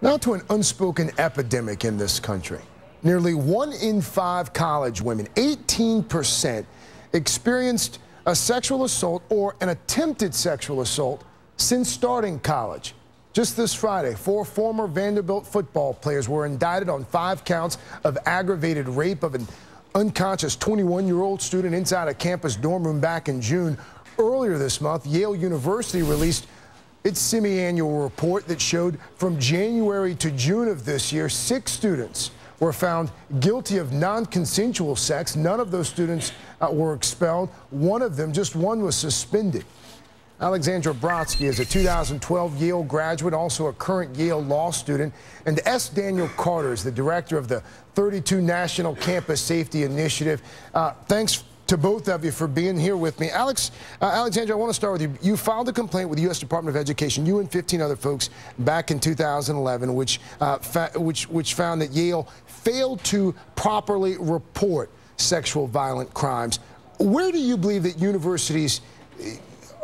Now to an unspoken epidemic in this country. Nearly 1 in 5 college women, 18%, experienced a sexual assault or an attempted sexual assault since starting college. Just this Friday, 4 former Vanderbilt football players were indicted on 5 counts of aggravated rape of an unconscious 21-year-old student inside a campus dorm room back in June. Earlier this month, Yale University released its semi-annual report that showed from January to June of this year, 6 students were found guilty of non-consensual sex. None of those students were expelled. One of them, just one, was suspended. Alexandra Brodsky is a 2012 Yale graduate, also a current Yale Law student, and S. Daniel Carter is the director of the 32 National Campus Safety Initiative. Thanks to both of you for being here with me. Alexandra, I want to start with you. You filed a complaint with the U.S. Department of Education, you and 15 other folks, back in 2011, which found that Yale failed to properly report sexual violent crimes. Where do you believe that universities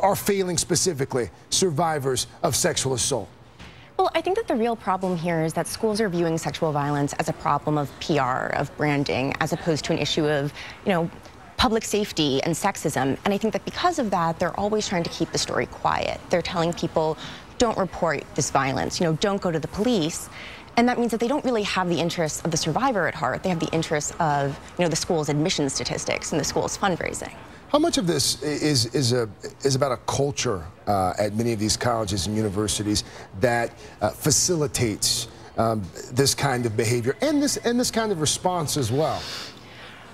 are failing specifically survivors of sexual assault? Well, I think that the real problem here is that schools are viewing sexual violence as a problem of PR, of branding, as opposed to an issue of, public safety and sexism. And I think that because of that, they're always trying to keep the story quiet. They're telling people, don't report this violence, don't go to the police. And that means that they don't really have the interests of the survivor at heart. They have the interests of, the school's admission statistics and the school's fundraising. How much of this is about a culture at many of these colleges and universities that facilitates this kind of behavior and this kind of response as well?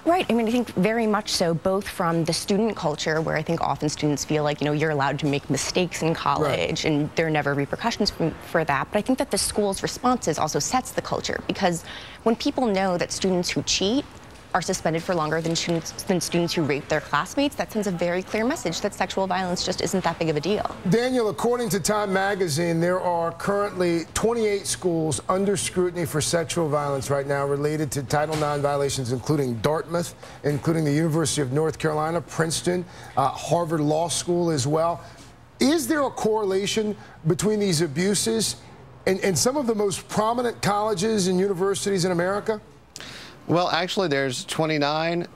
Right. I think very much so, both from the student culture, where I think often students feel like, you're allowed to make mistakes in college, right, and there are never repercussions for that. But I think that the school's responses also sets the culture, because when people know that students who cheat are suspended for longer than students who rape their classmates, that sends a very clear message that sexual violence just isn't that big of a deal. Daniel, according to Time magazine, there are currently 28 schools under scrutiny for sexual violence right now related to Title IX violations, including Dartmouth, including the University of North Carolina, Princeton, Harvard Law School as well. Is there a correlation between these abuses and some of the most prominent colleges and universities in America? Well, actually, there's 29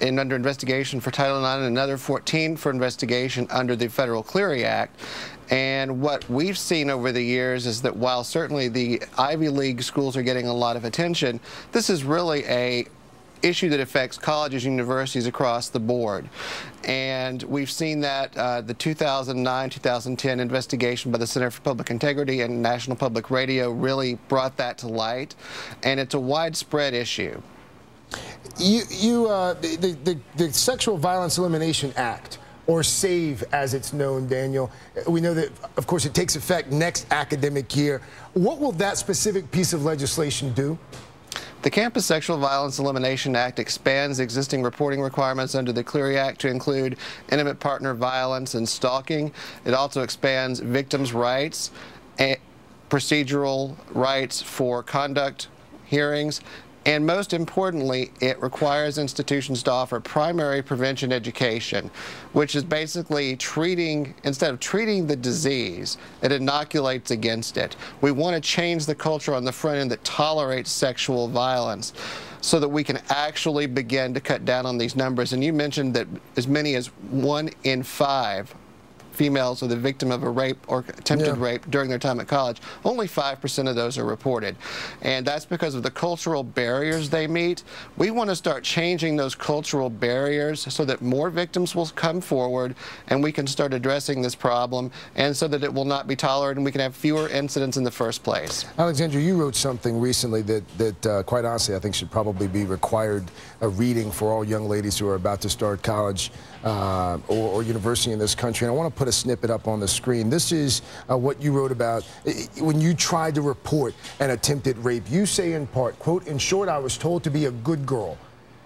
under investigation for Title IX and another 14 for investigation under the Federal Clery Act. And what we've seen over the years is that while certainly the Ivy League schools are getting a lot of attention, this is really a issue that affects colleges and universities across the board. And we've seen that the 2009-2010 investigation by the Center for Public Integrity and National Public Radio really brought that to light, and it's a widespread issue. The Sexual Violence Elimination Act, or SAVE as it's known, Daniel, we know that, of course, it takes effect next academic year. What will that specific piece of legislation do? The Campus Sexual Violence Elimination Act expands existing reporting requirements under the Clery Act to include intimate partner violence and stalking. It also expands victims' rights, and procedural rights for conduct hearings, and most importantly, it requires institutions to offer primary prevention education, which is basically instead of treating the disease, it inoculates against it. We want to change the culture on the front end that tolerates sexual violence so that we can actually begin to cut down on these numbers. And you mentioned that as many as 1 in 5 females are the victim of a rape or attempted rape during their time at college. Only 5% of those are reported. And that's because of the cultural barriers they meet. We want to start changing those cultural barriers so that more victims will come forward and we can start addressing this problem, and so that it will not be tolerated and we can have fewer incidents in the first place. Alexandra, you wrote something recently that quite honestly, I think should probably be required reading for all young ladies who are about to start college or university in this country. And I want to put a snippet up on the screen. This is what you wrote about when you tried to report an attempted rape. You say in part, quote, "In short, I was told to be a good girl.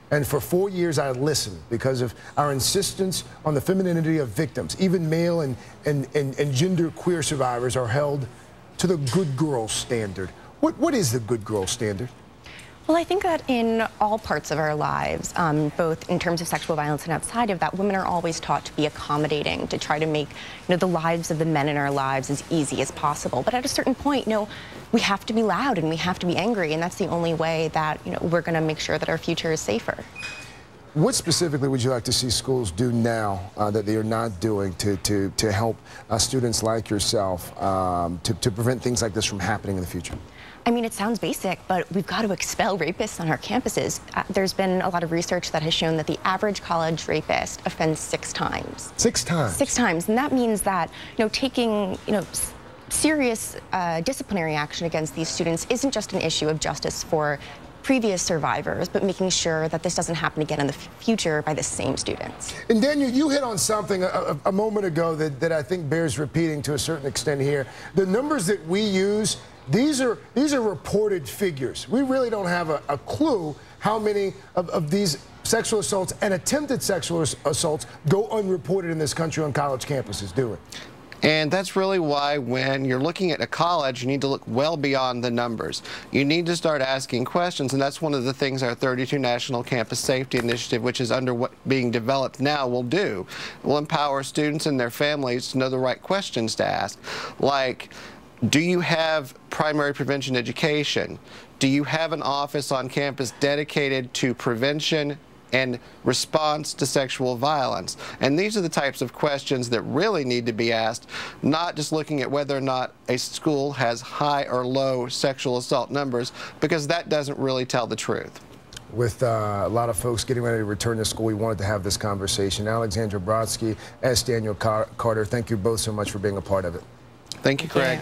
And for 4 years I listened because of our insistence on the femininity of victims. Even male and gender queer survivors are held to the good girl standard." What is the good girl standard? Well, I think that in all parts of our lives, both in terms of sexual violence and outside of that, women are always taught to be accommodating, to try to make, the lives of the men in our lives as easy as possible. But at a certain point, we have to be loud and we have to be angry, and that's the only way that, we're going to make sure that our future is safer. What specifically would you like to see schools do now that they are not doing to help students like yourself to prevent things like this from happening in the future? I mean, it sounds basic, but we've got to expel rapists on our campuses. There's been a lot of research that has shown that the average college rapist offends 6 times. 6 times? 6 times, and that means that, taking, serious disciplinary action against these students isn't just an issue of justice for previous survivors, but making sure that this doesn't happen again in the future by the same students. And Daniel, you hit on something a moment ago that I think bears repeating to a certain extent here. The numbers that we use, these are reported figures. We really don't have a clue how many of these sexual assaults and attempted sexual assaults go unreported in this country on college campuses, do we? And that's really why when you're looking at a college, you need to look well beyond the numbers. You need to start asking questions, and that's one of the things our 32 National Campus Safety Initiative, which is being developed now, will do. It will empower students and their families to know the right questions to ask, like, do you have primary prevention education? Do you have an office on campus dedicated to prevention and response to sexual violence? And these are the types of questions that really need to be asked, not just looking at whether or not a school has high or low sexual assault numbers, because that doesn't really tell the truth. With a lot of folks getting ready to return to school, we wanted to have this conversation. Alexandra Brodsky, S. Daniel Carter, thank you both so much for being a part of it. Thank you, Craig.